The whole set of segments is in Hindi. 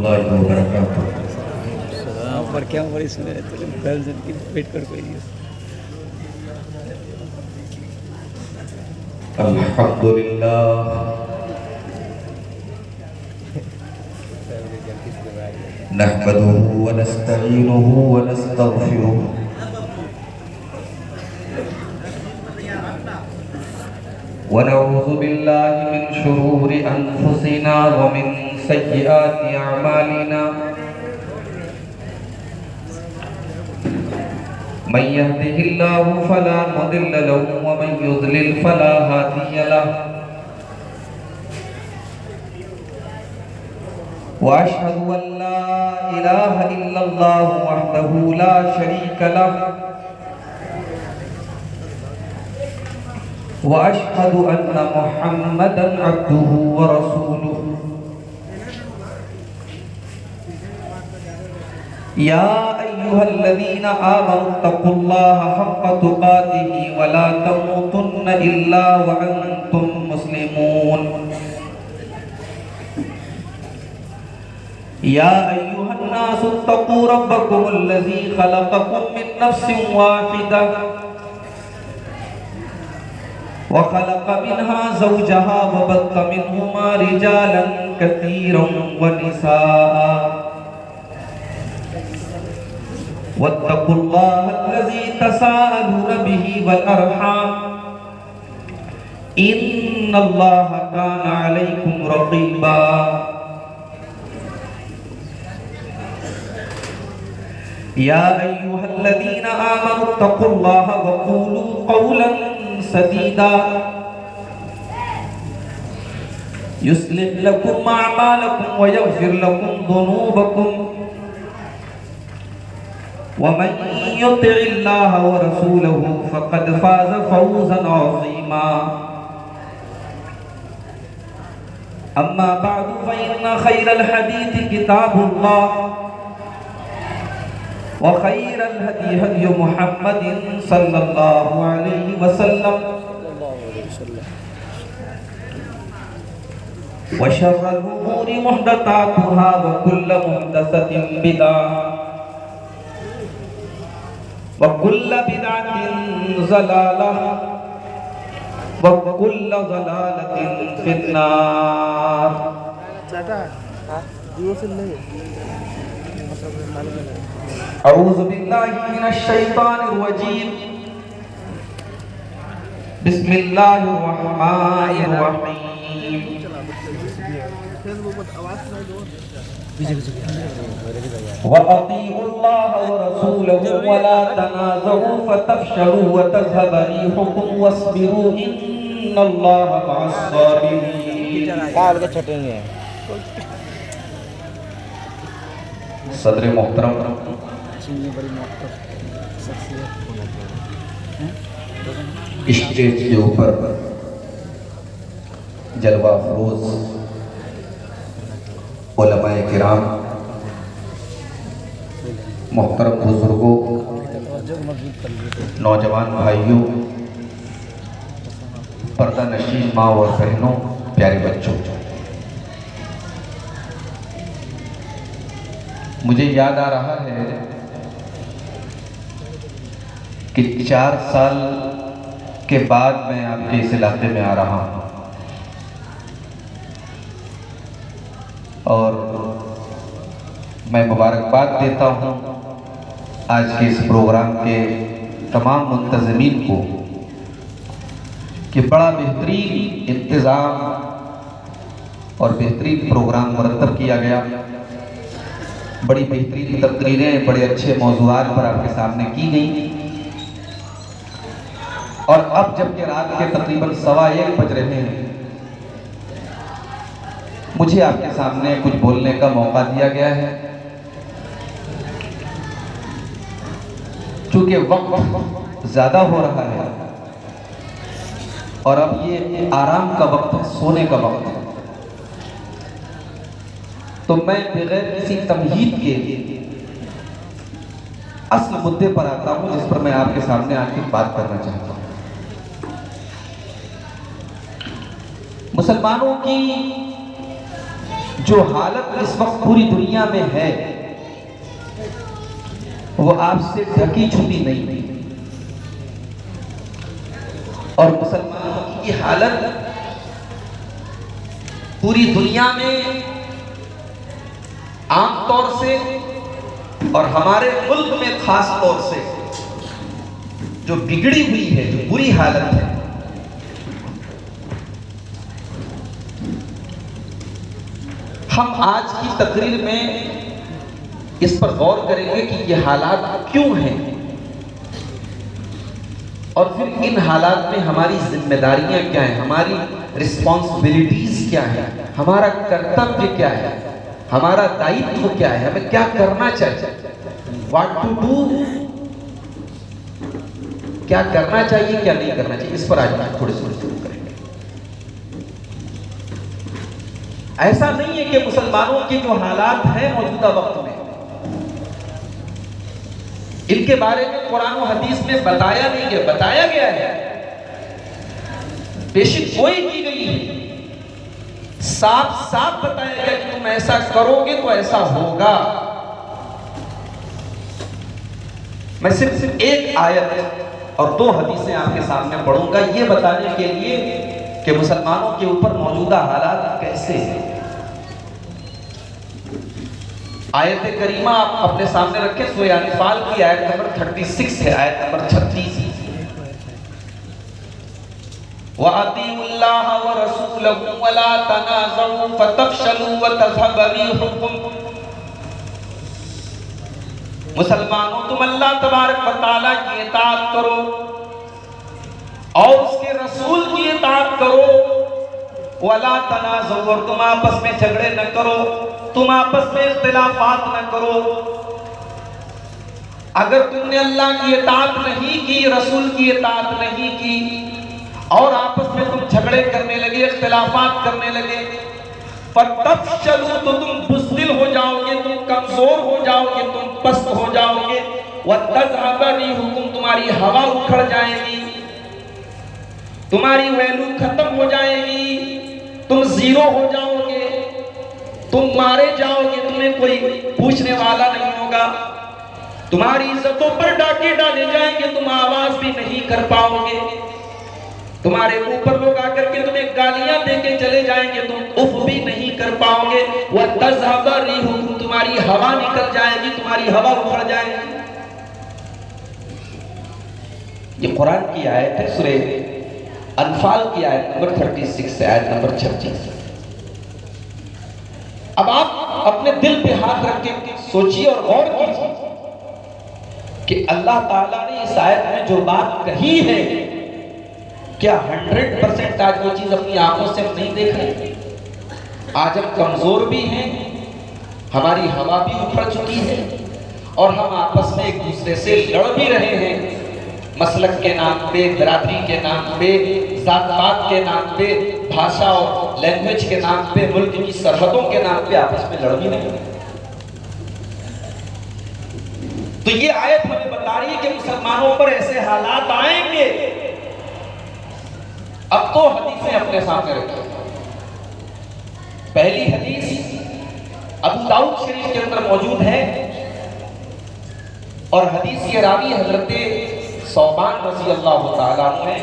वरहमतुल्लाहि वबरकातुहू। पर क्या बड़ी सुने कल दिन की वेट कर कोई नहीं। अल्हम्दुलिल्लाह नहमदुहु व नस्तईनुहु व नस्तगफिरुहु व नऊज़ु बिल्लाहि मिन शुरूरि अनफुसिना व मिन सय्यिआति अअमालिना मन यहदिहिल्लाहु फला मुदिल्ल लहु व मन युद्लिल फला हादिय लहु व अशहदु अन ला इलाहा इल्लल्लाहु वहदहु ला शरीक लहु व अशहदु अन्न मुहम्मदन अब्दुहु व रसूलुहु। या अय्युहल्लज़ीना आमनुत्तक़ुल्लाह हक़्क़ तुक़ातिही व ला तमूतुन्न इल्ला व अंतुम मुस्लिमून। या अय्युहन्नासु इत्तक़ू रब्बकुमुल्लज़ी ख़लक़कुम मिन नफ्सिन वाहिदा व ख़लक़ मिन्हा ज़ौजहा व बत्थ मिन्हुमा रिजालन कसीरन व निसाअ वत्तक़ुल्लाहल्लज़ी तसाअलून बिही वल अरहाम इन्नल्लाह काना अलैकुम रक़ीबा। या अय्युहल्लज़ीना आमनुत्तक़ुल्लाह व क़ूलू क़ौलन सदीदा युस्लिह लकुम अअमालकुम व यग़फिर लकुम ज़ुनूबकुम व मन युतिइल्लाह व रसूलहु फ़क़द फ़ाज़ फ़ौज़न अज़ीमा। अम्मा बअदु फ़इन्न ख़ैरल हदीथि किताबुल्लाह व ख़ैरल हदी हदी मुहम्मदिन सल्लल्लाहु अलैहि वसल्लम व शर्रल उमूरि मुहदसातुहा व कुल्लु मुहदसतिन बिदअह व कुल्लु बिदअतिन ज़लालह व कुल्लु ज़लालतिन फिन्नार। अऊज़ु बिल्लाहि मिनश शैतानिर रजीम। बिस्मिल्लाहिर रहमानिर रहीम। व अतीउल्लाह व रसूलहु व ला तनाज़ऊ फतफ़शलू व तज़हब रिहुकुम वस्बिरू इन्नल्लाह मअस साबिरीन। काल के छटेंगे सदर मोहतरम स्टेज के ऊपर जलवा फरोज उलमाए किराम, मोहतरम बुजुर्गों, नौजवान भाइयों, पर्दा नशीन माँ और बहनों, प्यारे बच्चों, मुझे याद आ रहा है कि 4 साल के बाद मैं आपके इस इलाके में आ रहा हूँ और मैं मुबारकबाद देता हूँ आज के इस प्रोग्राम के तमाम मुंतज़मीन को कि बड़ा बेहतरीन इंतज़ाम और बेहतरीन प्रोग्राम मुरतब किया गया। बड़ी बेहतरीन तकरीरें बड़े अच्छे मौज़ूआत पर आपके सामने की गई और अब जबकि रात के तकरीबन 1:15 बज रहे हैं, मुझे आपके सामने कुछ बोलने का मौका दिया गया है। चूंकि वक्त ज़्यादा हो रहा है और अब ये आराम का वक्त है, सोने का वक्त है, तो मैं बगैर किसी तमहीद के असल मुद्दे पर आता हूं जिस पर मैं आपके सामने आके बात करना चाहता हूं। मुसलमानों की जो हालत इस वक्त पूरी दुनिया में है वो आपसे ढकी छुपी नहीं, और मुसलमानों की हालत पूरी दुनिया में आमतौर से और हमारे मुल्क में खास तौर से जो बिगड़ी हुई है, जो बुरी हालत है, हम आज की तकरीर में इस पर गौर करेंगे कि ये हालात क्यों हैं और फिर इन हालात में हमारी जिम्मेदारियां क्या हैं, हमारी रिस्पॉन्सिबिलिटीज क्या है, हमारा कर्तव्य क्या है, हमारा दायित्व क्या है, हमें क्या करना चाहिए, व्हाट टू डू, क्या करना चाहिए क्या नहीं करना चाहिए, इस पर आज हम थोड़ी शुरू करेंगे। ऐसा नहीं है कि मुसलमानों के जो हालात हैं मौजूदा वक्त में, इनके बारे में कुरान और हदीस में बताया नहीं गया, बताया गया है, पेशी गोई की गई है, साफ साफ बताया गया कि तुम ऐसा करोगे तो ऐसा होगा। मैं सिर्फ एक आयत और 2 हदीसें आपके सामने पढ़ूंगा ये बताने के लिए कि मुसलमानों के ऊपर मौजूदा हालात कैसे हैं। आयत करीमा आप अपने सामने रखें, सूरह अनफाल की आयत नंबर 36 है, आयत नंबर 36। वअतीउल्लाह व रसूलहु व ला तनाज़उ फतफशलू व तज़हब रिहुकुम। मुसलमानों तुम अल्लाह तबारक व तआला की इताअत करो और उसके रसूल की इताअत करो, वला तनाज़उ, और तुम आपस में झगड़े न करो, तुम आपस में इख्तिलाफात न करो। अगर तुमने अल्लाह की इताअत नहीं की, रसूल की इताअत नहीं की और आपस में तुम झगड़े करने लगे, इख्तिलाफात करने लगे, फतफशलू, तो तुम बुज़दिल हो जाओगे, तुम कमजोर हो जाओगे, तुम पस्त हो जाओगे, व तज़हब रिहुकुम, तुम्हारी हवा उखड़ जाएगी, तुम्हारी वैल्यू खत्म हो जाएगी, तुम जीरो हो जाओगे, तुम मारे जाओगे, तुम्हें कोई पूछने वाला नहीं होगा, तुम्हारी इज्जतों पर डाके डाले जाएंगे, तुम आवाज भी नहीं कर पाओगे, तुम्हारे ऊपर लोग आकर के तुम्हें गालियां देके चले जाएंगे, तुम उफ भी नहीं कर पाओगे, वह तज़हब रिहुकुम, तुम्हारी हवा निकल जाएगी, तुम्हारी हवा उखड़ जाएगी। ये कुरान की आयत है, सूरह अनफाल की आयत नंबर 36 से आयत नंबर 36। अब आप अपने दिल पे हाथ रख के सोचिए और गौर कीजिए कि अल्लाह ताला ने इस आयत में जो बात कही है, क्या 100% आज वो चीज अपनी आंखों से हम नहीं देख रहे? आज हम कमजोर भी हैं, हमारी हवा भी उखड़ चुकी है और हम आपस में एक दूसरे से लड़ भी रहे हैं, मसलक के नाम पे, बिरादरी के नाम पे, जात-पात के नाम पे, भाषा और लैंग्वेज के नाम पे, मुल्क की सरहदों के नाम पे आपस में लड़ भी नहीं। तो ये आयत हमें बता रही है कि मुसलमानों पर ऐसे हालात आएंगे। अब तो हदीसें अपने सामने रखें। पहली हदीस अबू दाऊद शरीफ के अंदर मौजूद है और हदीस के रावी हजरत सौबान रज़ी अल्लाह तआला अन्हु हैं।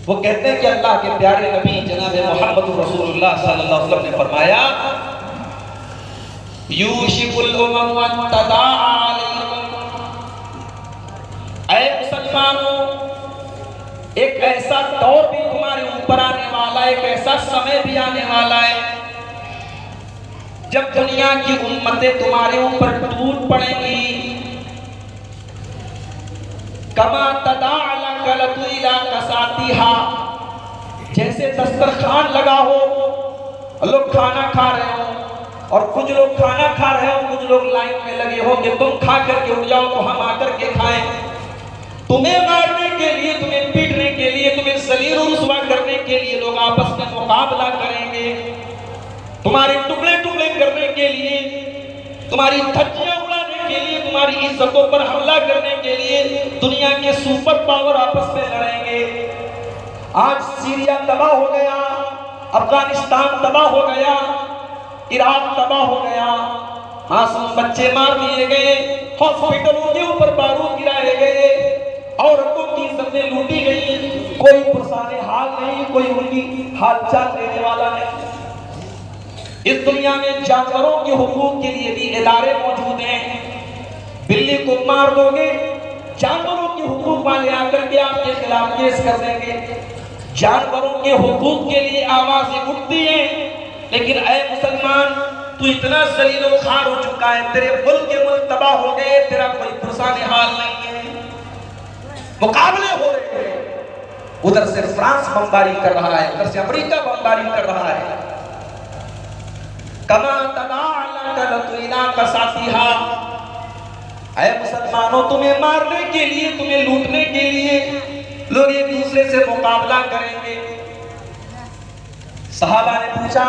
वो कहते हैं कि अल्लाह के प्यारे नबी जनाब मोहम्मद रसूलुल्लाह सल्लल्लाहु अलैहि वसल्लम ने फरमाया, यूशिकुल उमम व तदाआ अलैकुम, ऐ मुसलमानों, एक ऐसा दौर भी तुम्हारे ऊपर आने वाला है, एक ऐसा समय भी आने वाला है जब दुनिया की उम्मतें तुम्हारे ऊपर टूट पड़ेंगी। कमा तदाअला कलतु इला कसातिहा, जैसे दस्तरखान लगा हो, लोग खाना खा रहे हो और कुछ लोग खाना खा रहे हो, कुछ लोग लाइन में लगे हो कि तुम खा करके उठ जाओ तो हम आकर के खाएं। तुम्हें मारने के लिए, तुम्हें पीटने के लिए, तुम्हें जलील और रुसवा करने के लिए लोग आपस में मुकाबला करेंगे, तुम्हारे टुकड़े टुकड़े करने के लिए, तुम्हारी धज्जियां उड़ाने के लिए, तुम्हारी इज्जतों पर हमला करने के लिए दुनिया के सुपर पावर आपस में लड़ेंगे। आज सीरिया तबाह हो गया, अफगानिस्तान तबाह हो गया, इराक तबाह हो गया, मासूम बच्चे मार दिए गए, हॉस्पिटलों के ऊपर बारूद गिराए गए, औरतों की इज्जतें लूटी गई, कोई पुरसाने हाल नहीं, कोई उनकी हालचाल लेने वाला नहीं। इस दुनिया में जानवरों के हुकूक के लिए भी इदारे मौजूद हैं। बिल्ली को मार दोगे, जानवरों के हुकूक वाले आकर के आपके खिलाफ केस कर देंगे। जानवरों के हुकूक के लिए आवाजें उठती हैं, लेकिन ऐ मुसलमान, तू इतना जलीलो खार हो चुका है, तेरे मुल्क के मुल्क तबाह हो गए, तेरा कोई पुरसाने हाल नहीं है। मुकाबले हो रहे हैं, उधर से फ्रांस बमबारी कर रहा है, उधर से अमेरिका बमबारी कर रहा है। कमा का साथीहा, ऐ मुसलमानों, तुम्हें मारने के लिए, तुम्हें लूटने के लिए लोग एक दूसरे से मुकाबला करेंगे। सहाबा ने पूछा,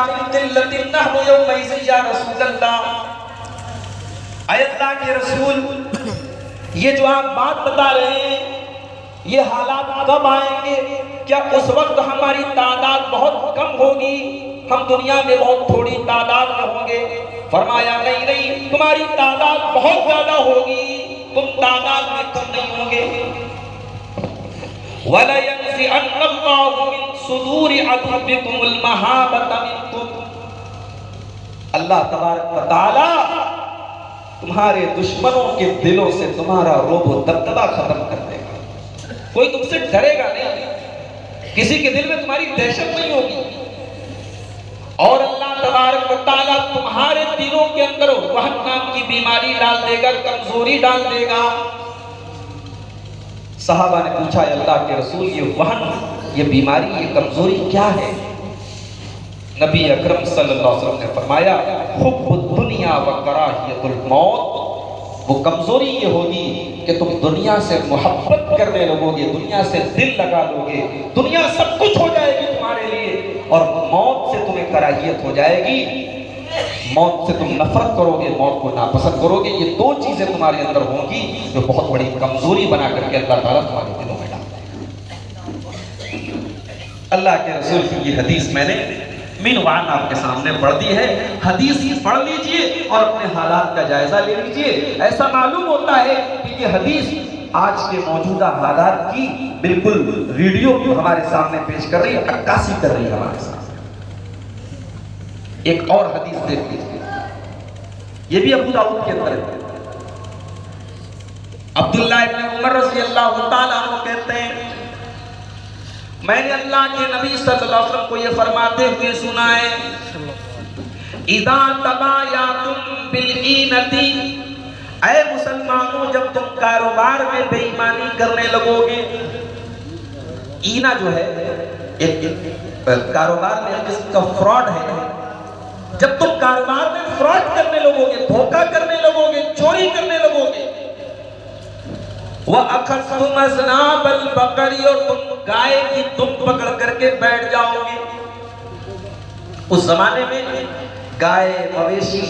या रसूल अल्लाह, ऐ अल्लाह के रसूल, ये जो आप बात बता रहे हैं, ये हालात कब आएंगे? क्या उस वक्त हमारी तादाद बहुत कम होगी, हम दुनिया में बहुत थोड़ी तादाद में होंगे? फरमाया, नहीं नहीं, तुम्हारी तादाद बहुत ज्यादा होगी, तुम तादाद में कम नहीं होंगे। अल्लाह तबारक व तआला तुम्हारे दुश्मनों के दिलों से तुम्हारा रोब व दबदबा खत्म कर देगा। कोई तुमसे डरेगा नहीं, किसी के दिल में तुम्हारी दहशत नहीं होगी, और अल्लाह तबारक व तआला तुम्हारे दिलों के अंदर वहन नाम की बीमारी डाल देगा, कमजोरी डाल देगा। सहाबा ने पूछा, अल्लाह के रसूल, ये वहन, ये बीमारी, ये कमजोरी क्या है? नबी अकरम सल्लल्लाहु अलैहि वसल्लम ने फरमाया, हुब्बुद दुनिया व कराहियतुल मौत। वो कमजोरी ये होगी कि तुम दुनिया से मोहब्बत करने लगोगे, दुनिया से दिल लगा लोगे, दुनिया सब कुछ हो जाएगी तुम्हारे लिए, और मौत से तुम्हें कराहियत हो जाएगी, मौत से तुम नफरत करोगे, मौत को नापसंद करोगे। ये दो चीजें तुम्हारे अंदर होंगी जो बहुत बड़ी कमजोरी बना करके अल्लाह ताला तुम्हारे दिलों में डाल देगा। अल्लाह के रसूल की ये हदीस मैंने मीनवान आपके सामने पढ़ दी है। हदीस पढ़ लीजिए और अपने हालात का जायजा ले लीजिए। ऐसा मालूम होता है कि ये हदीस आज के मौजूदा हालात की बिल्कुल वीडियो हमारे सामने पेश कर रही है, अक्कासी कर रही है हमारे सामने। एक और हदीस देख लीजिए, ये भी अबू दाऊद के अंदर है। अब्दुल्लाह इब्न उमर रज़ी अल्लाह ताला अन्हु कहते हैं, मैंने अल्लाह के नबी सल्लल्लाहु अलैहि वसल्लम को ये फरमाते हुए सुना है, इदा तबायातुम बिल-ईनती, ऐ मुसलमानों, जब तुम कारोबार में बेईमानी करने लगोगे। ईना जो है एक कारोबार में एक किस्म का फ्रॉड है। जब तुम कारोबार में फ्रॉड करने लगोगे, धोखा करने लगोगे, चोरी करने लगोगे, वह अखज़्तुम अज़नाबल बकरी, और तुम गाय की दुम पकड़ करके बैठ जाओगे। उस जमाने में गाय, मवेशी